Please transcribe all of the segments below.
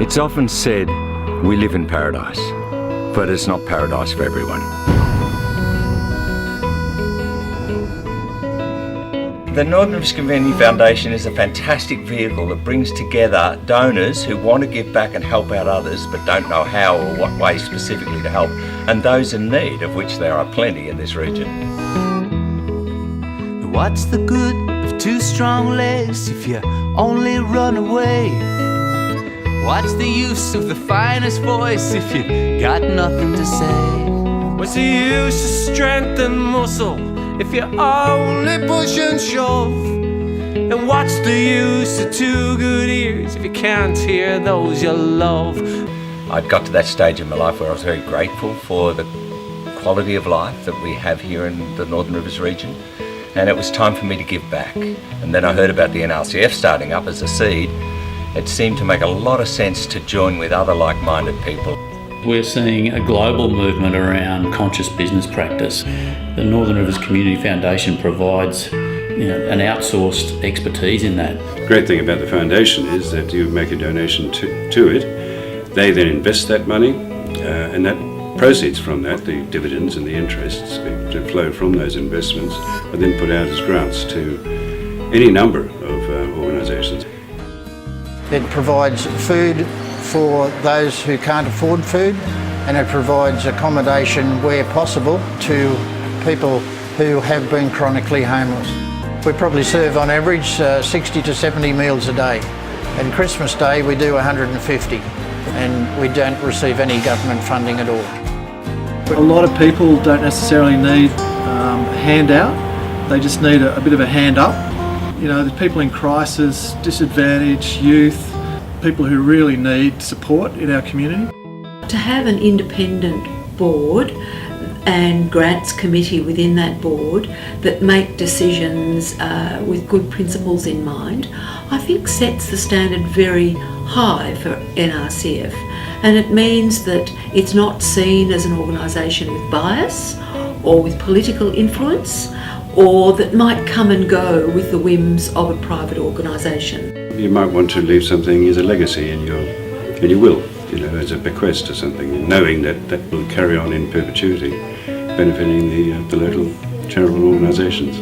It's often said we live in paradise, but it's not paradise for everyone. The Northern Rivers Community Foundation is a fantastic vehicle that brings together donors who want to give back and help out others but don't know how or what way specifically to help, and those in need, of which there are plenty in this region. What's the good of two strong legs if you only run away? What's the use of the finest voice if you got nothing to say? What's the use of strength and muscle if you only push and shove? And what's the use of two good ears if you can't hear those you love? I'd got to that stage in my life where I was very grateful for the quality of life that we have here in the Northern Rivers region, and it was time for me to give back. And then I heard about the NRCF starting up as a seed. It seemed to make a lot of sense to join with other like-minded people. We're seeing a global movement around conscious business practice. The Northern Rivers Community Foundation provides an outsourced expertise in that. The great thing about the foundation is that you make a donation to it. They then invest that money, and that proceeds from that, the dividends and the interests to flow from those investments, are then put out as grants to any number of organisations. It provides food for those who can't afford food, and it provides accommodation where possible to people who have been chronically homeless. We probably serve on average 60 to 70 meals a day, and Christmas Day we do 150, and we don't receive any government funding at all. A lot of people don't necessarily need a handout, they just need a bit of a hand up. There's people in crisis, disadvantaged, youth, people who really need support in our community. To have an independent board and grants committee within that board that make decisions with good principles in mind, I think sets the standard very high for NRCF, and it means that it's not seen as an organisation with bias or with political influence, or that might come and go with the whims of a private organisation. You might want to leave something as a legacy, and you will, as a bequest to something, knowing that will carry on in perpetuity, benefiting the local charitable organisations.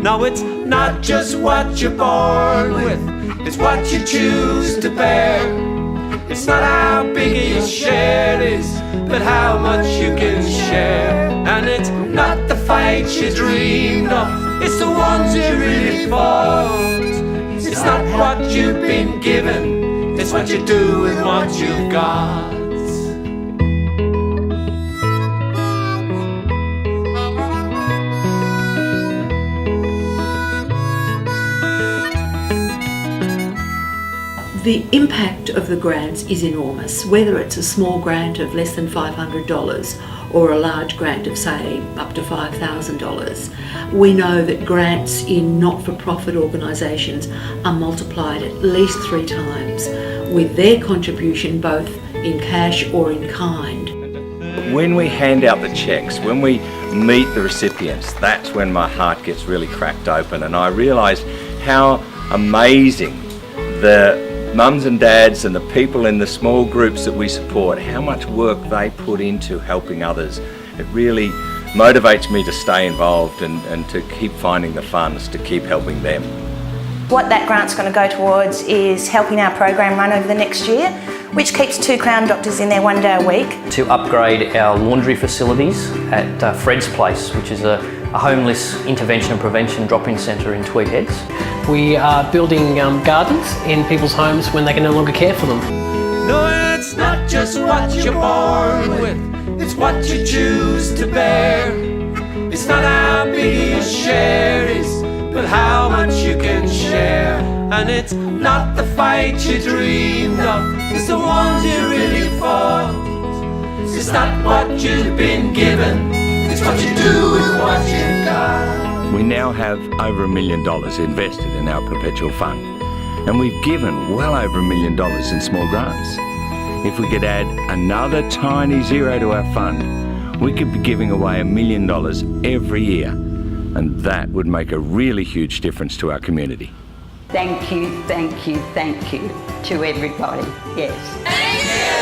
No, it's not just what you're born with, it's what you choose to bear. It's not how big your share is, but how much you can share. And it's not the fights you dreamed of, it's the ones you really fought. It's not what you've been given, it's what you do with what you've got. The impact of the grants is enormous, whether it's a small grant of less than $500 or a large grant of, say, up to $5,000. We know that grants in not-for-profit organisations are multiplied at least 3 times, with their contribution both in cash or in kind. When we hand out the cheques, when we meet the recipients, that's when my heart gets really cracked open, and I realise how amazing the mums and dads and the people in the small groups that we support, how much work they put into helping others. It really motivates me to stay involved and to keep finding the funds to keep helping them. What that grant's going to go towards is helping our program run over the next year, which keeps 2 Crown doctors in there 1 day a week. To upgrade our laundry facilities at Fred's Place, which is a homeless intervention and prevention drop-in centre in Tweed Heads. We are building gardens in people's homes when they can no longer care for them. No, it's not just what you're born with, it's what you choose to bear. It's not how big your share is, but how much you can share. And it's not the fight you dreamed of, it's the ones you really fought. It's not what you've been given, it's what you do with what you've got. We now have over $1 million invested in our perpetual fund, and we've given well over $1 million in small grants. If we could add another tiny zero to our fund, we could be giving away $1 million every year, and that would make a really huge difference to our community. Thank you, thank you, thank you to everybody. Yes. Thank you.